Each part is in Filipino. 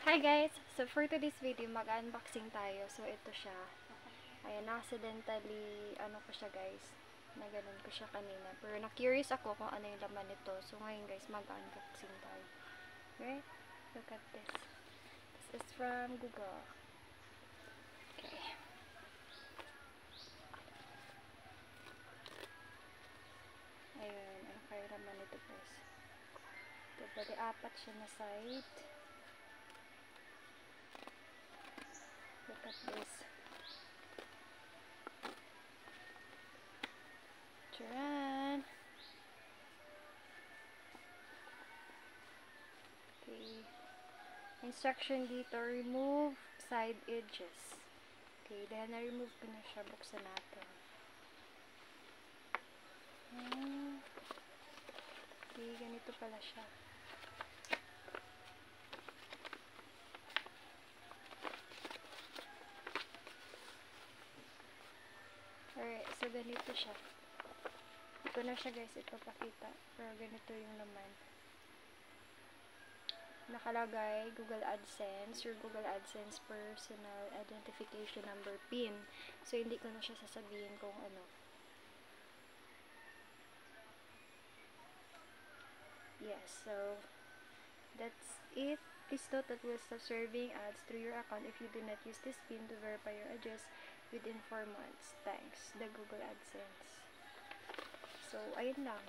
Hi guys! So for today's video, mag-unboxing tayo. So ito siya. Ayan, accidentally, ano ko siya guys, na ganun ko siya kanina. Pero na-curious ako kung ano yung laman nito. So ngayon guys, mag-unboxing tayo. Okay? Look at this. This is from Google. Okay. Ayun, ano kaya laman nito guys? Ito, bali apat siya na side. Look at this. Charan! Okay. Instruction dito, remove side edges. Okay, dahil na-remove ko na siya, buksan natin. Okay, ganito pala siya. Alright, so ganito siya. Hindi ko na siya guys ipapakita, pero ganito yung laman. Nakalagay Google AdSense, your Google AdSense personal identification number PIN. So hindi ko na siya sasabihin kung ano. Yes, so that's it. Please note that we'll stop serving ads through your account if you do not use this PIN to verify your address within 4 months. Thanks, the Google AdSense. So, ayun lang.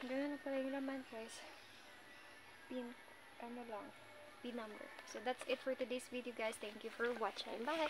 Ganun na pala yung laman, guys. PIN, ano lang, PIN number. So, that's it for today's video, guys. Thank you for watching. Bye!